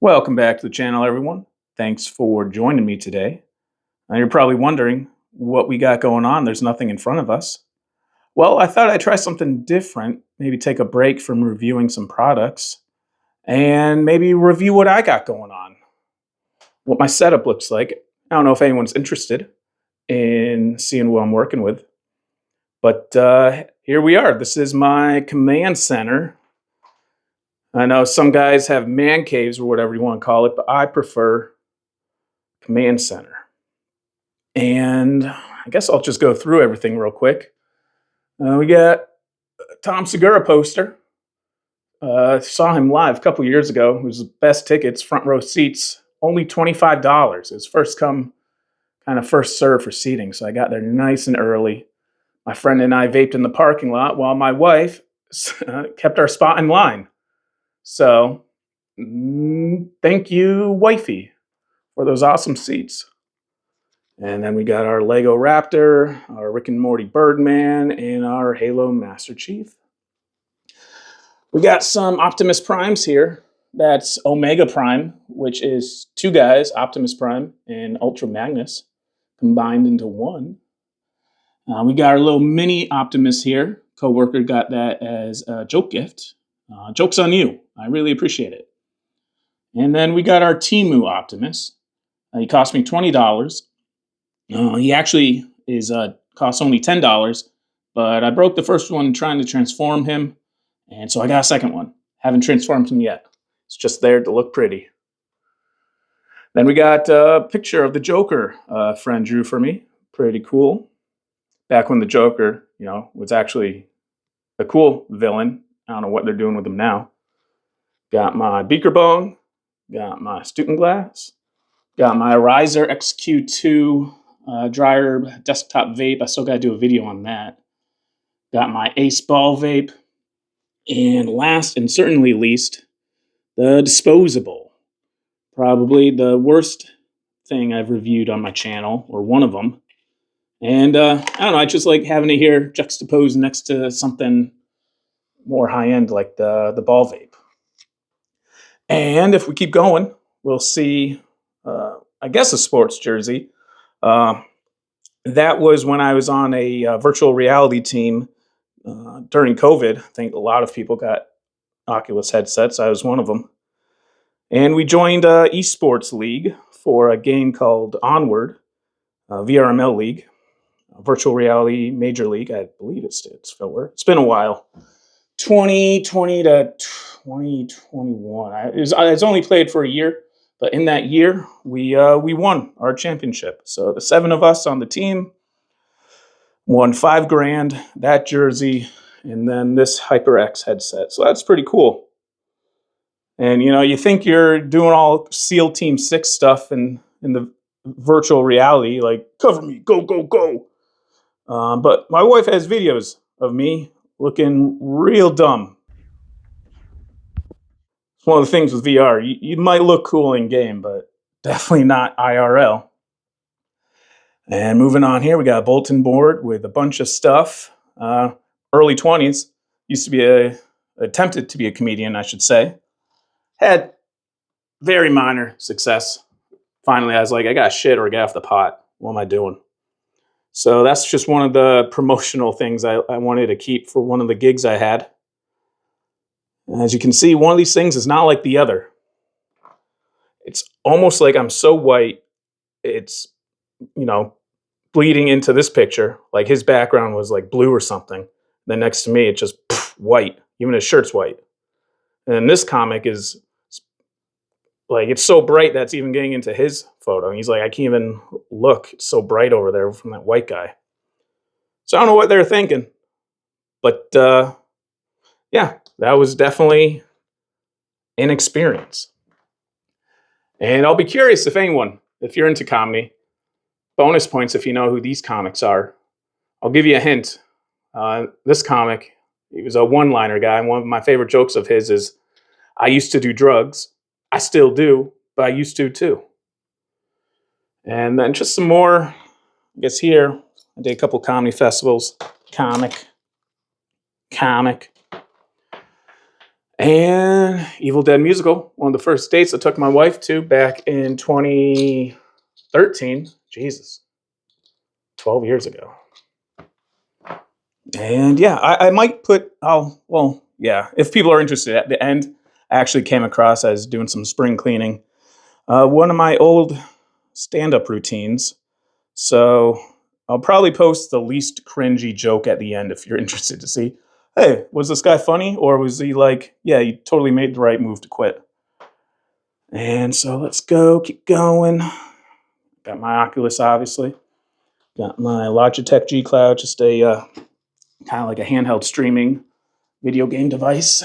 Welcome back to the channel, everyone. Thanks for joining me today. Now, you're probably wondering what we got going on. There's nothing in front of us. Well, I thought I'd try something different, maybe take a break from reviewing some products and maybe review what I got going on, what my setup looks like. I don't know if anyone's interested in seeing what I'm working with, but here we are. This is my command center. I know some guys have man caves or whatever you want to call it, but I prefer command center. And I guess I'll just go through everything real quick. We got a Tom Segura poster. Saw him live a couple years ago. It was the best tickets, front row seats, only $25. It was first come, kind of first serve for seating. So I got there nice and early. My friend and I vaped in the parking lot while my wife kept our spot in line. So thank you, wifey, for those awesome seats. And then we got our Lego Raptor, our Rick and Morty Birdman, and our Halo Master Chief. We got some Optimus Primes here. That's Omega Prime, which is two guys, Optimus Prime and Ultra Magnus, combined into one. We got our little mini Optimus here. Coworker got that as a joke gift. Joke's on you. I really appreciate it. And then we got our Temu Optimus. He cost me $20. He actually costs only $10, but I broke the first one trying to transform him, and so I got a second one. Haven't transformed him yet. It's just there to look pretty. Then we got a picture of the Joker a friend drew for me. Pretty cool. Back when the Joker, was actually a cool villain. I don't know what they're doing with him now. Got my beaker bong. Got my Stuten glass. Got my Riser XQ2 dry herb desktop vape. I still got to do a video on that. Got my Ace Ball vape. And last and certainly least, the disposable. Probably the worst thing I've reviewed on my channel, or one of them. And I don't know, I just like having it here juxtaposed next to something more high-end like the ball vape. And if we keep going, we'll see, I guess, a sports jersey. That was when I was on a virtual reality team during COVID. I think a lot of people got Oculus headsets. I was one of them. And we joined esports league for a game called Onward, VRML League, Virtual Reality Major League. I believe it stands for. It's been a while. 2020 to 2021. It's only played for a year. But in that year, we won our championship. So the 7 of us on the team won $5,000, that jersey, and then this HyperX headset. So that's pretty cool. And you think you're doing all SEAL Team 6 stuff in the virtual reality, like cover me, go, go, go. But my wife has videos of me looking real dumb. One of the things with VR, you might look cool in game, but definitely not IRL. And moving on here, we got a bulletin board with a bunch of stuff. Early 20s, used to be attempted to be a comedian, I should say. Had very minor success. Finally, I was like, I got shit or get off the pot. What am I doing? So that's just one of the promotional things I wanted to keep for one of the gigs I had. As you can see, one of these things is not like the other. It's almost like I'm so white, it's, bleeding into this picture. Like his background was like blue or something. Then next to me, it's just white. Even his shirt's white. And this comic is like, it's so bright that's even getting into his photo. And he's like, I can't even look. It's so bright over there from that white guy. So I don't know what they're thinking. But yeah, that was definitely an experience. And I'll be curious if you're into comedy, bonus points if you know who these comics are. I'll give you a hint. This comic, he was a one-liner guy. And one of my favorite jokes of his is, I used to do drugs. I still do, but I used to too. And then just some more, I guess here, I did a couple comedy festivals. Comic. And Evil Dead musical, one of the first dates I took my wife to back in 2013. Jesus, 12 years ago. And yeah, I might put, yeah, if people are interested at the end, I actually came across as doing some spring cleaning. One of my old stand up routines. So I'll probably post the least cringy joke at the end if you're interested to see. Hey, was this guy funny? Or was he like, yeah, you totally made the right move to quit? And so let's go, keep going. Got my Oculus, obviously. Got my Logitech G Cloud, just a kind of like a handheld streaming video game device.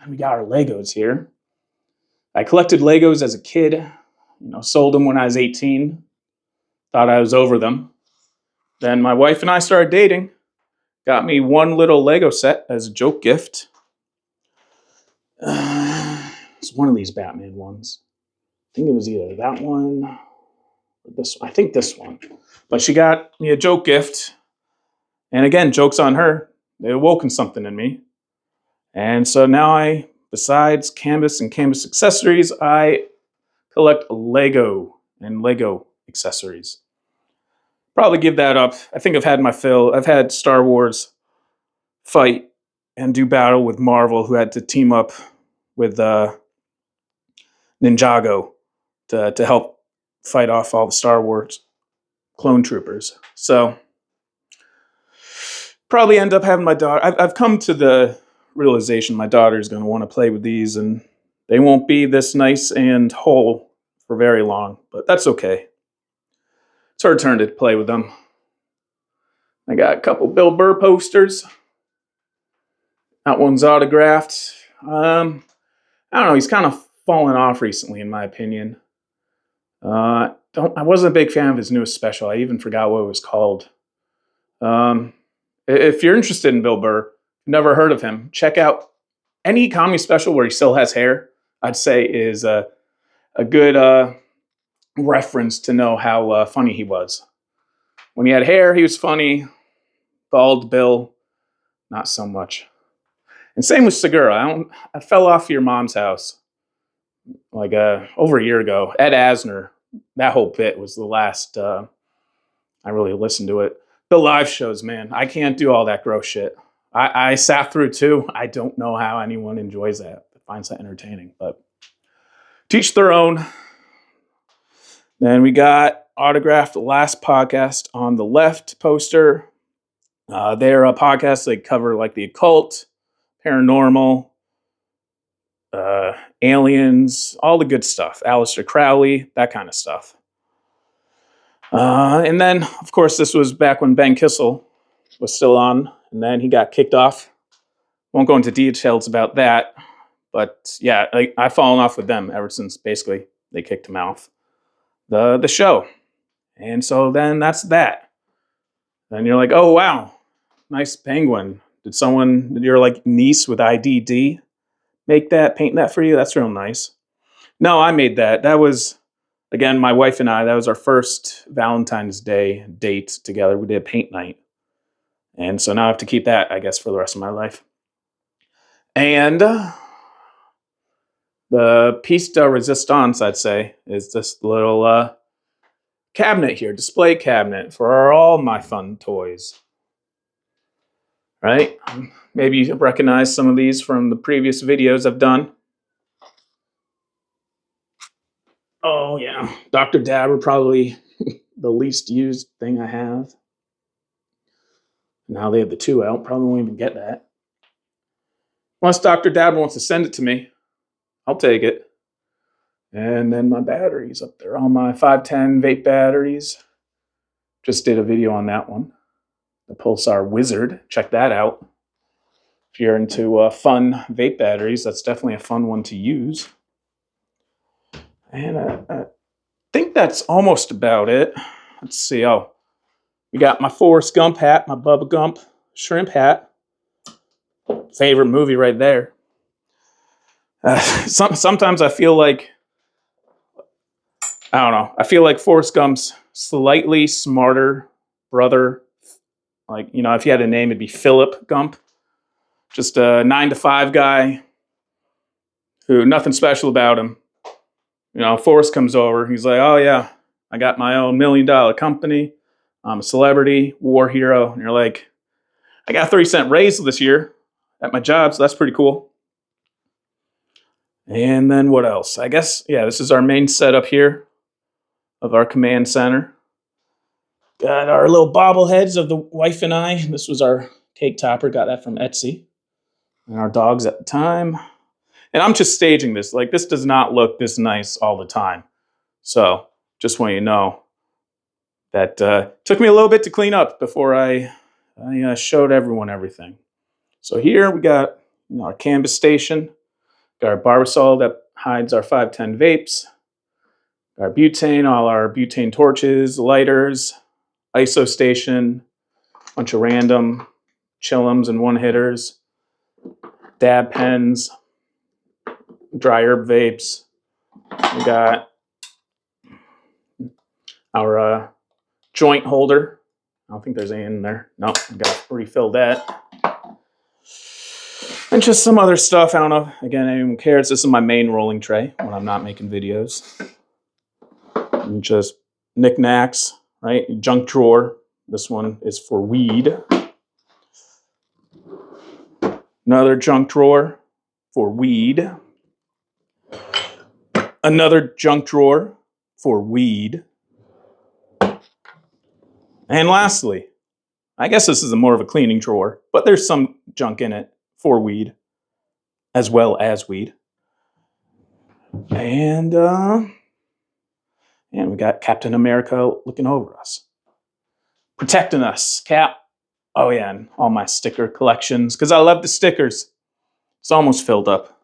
And we got our Legos here. I collected Legos as a kid, sold them when I was 18. Thought I was over them. Then my wife and I started dating. Got me one little Lego set as a joke gift. It's one of these Batman ones. I think it was either that one or this one. I think this one. But she got me a joke gift. And again, joke's on her. They awoken something in me. And so now besides canvas and canvas accessories, I collect Lego and Lego accessories. Probably give that up. I think I've had my fill. I've had Star Wars fight and do battle with Marvel, who had to team up with Ninjago to help fight off all the Star Wars clone troopers. So probably end up having my daughter. I've come to the realization my daughter's going to want to play with these, and they won't be this nice and whole for very long, but that's okay. It's her turn to play with them. I got a couple Bill Burr posters. That one's autographed. I don't know. He's kind of fallen off recently, in my opinion. I wasn't a big fan of his newest special. I even forgot what it was called. If you're interested in Bill Burr, never heard of him, check out any comedy special where he still has hair. I'd say is a good reference to know how funny he was. When he had hair, he was funny. Bald Bill, not so much. And same with Segura. I fell off Your Mom's House like over a year ago. Ed Asner, that whole bit was the last I really listened to it. The live shows, man, I can't do all that gross shit. I sat through two. I don't know how anyone enjoys that, finds that entertaining, but teach their own. Then we got autographed Last Podcast on the left poster. They're a podcast. They cover like the occult, paranormal, aliens, all the good stuff. Aleister Crowley, that kind of stuff. And then, of course, this was back when Ben Kissel was still on, and then he got kicked off. Won't go into details about that, but yeah, I've fallen off with them ever since basically they kicked him off the show. And so then that's that. Then you're like, oh wow, nice penguin. Did your like niece with IDD paint that for you? That's real nice. No, I made that. That was, again, my wife and I, that was our first Valentine's Day date together. We did paint night. And so now I have to keep that, I guess, for the rest of my life. And the piece de resistance, I'd say, is this little cabinet here, display cabinet for all my fun toys. Right? Maybe you recognize some of these from the previous videos I've done. Oh, yeah. Dr. Dabber, probably the least used thing I have. Now they have the 2 out. Probably won't even get that. Unless Dr. Dabber wants to send it to me, I'll take it. And then my batteries up there. All my 510 vape batteries. Just did a video on that one. The Pulsar Wizard. Check that out. If you're into fun vape batteries, that's definitely a fun one to use. And I think that's almost about it. Let's see. Oh, we got my Forrest Gump hat, my Bubba Gump shrimp hat. Favorite movie right there. Sometimes I feel like, I don't know, I feel like Forrest Gump's slightly smarter brother. Like, if you had a name, it'd be Philip Gump. Just a 9-to-5 guy. who nothing special about him. You know, Forrest comes over. He's like, "Oh yeah, I got my own $1 million company. I'm a celebrity, war hero." And you're like, "I got a 30-cent raise this year at my job, so that's pretty cool." And then what else? I guess, yeah, this is our main setup here of our command center. Got our little bobbleheads of the wife and I. This was our cake topper. Got that from Etsy. And our dogs at the time. And I'm just staging this. Like, this does not look this nice all the time. So just want you to know that took me a little bit to clean up before I showed everyone everything. So here we got our canvas station. Got our barbasol that hides our 510 vapes. Our butane, all our butane torches, lighters, ISO station, bunch of random chillums and one-hitters, dab pens, dry herb vapes. We got our joint holder. I don't think there's any in there. No, I got to refill that. And just some other stuff. I don't know. Again, anyone cares. This is my main rolling tray when I'm not making videos. And just knickknacks, right? Junk drawer. This one is for weed. Another junk drawer for weed. Another junk drawer for weed. And lastly, I guess this is more of a cleaning drawer, but there's some junk in it for weed, as well as weed. And we got Captain America looking over us, protecting us. Cap. Oh yeah, and all my sticker collections, because I love the stickers. It's almost filled up.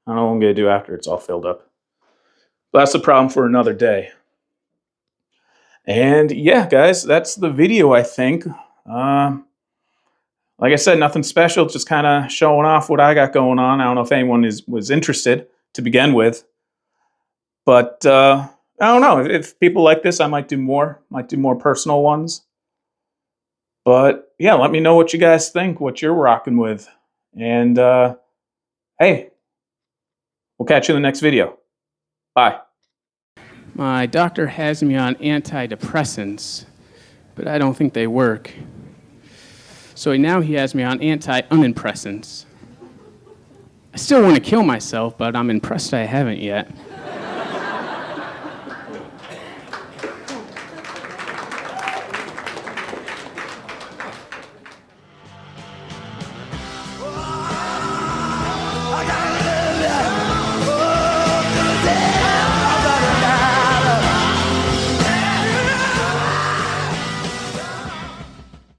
I don't know what I'm going to do after it's all filled up. But that's a problem for another day. And yeah, guys, that's the video, I think. Like I said, nothing special, just kind of showing off what I got going on. I don't know if anyone was interested to begin with. But I don't know. If people like this, I might do more personal ones. But yeah, let me know what you guys think, what you're rocking with. And hey, we'll catch you in the next video. Bye. My doctor has me on antidepressants, but I don't think they work. So now he has me on anti-unimpressants. I still want to kill myself, but I'm impressed I haven't yet.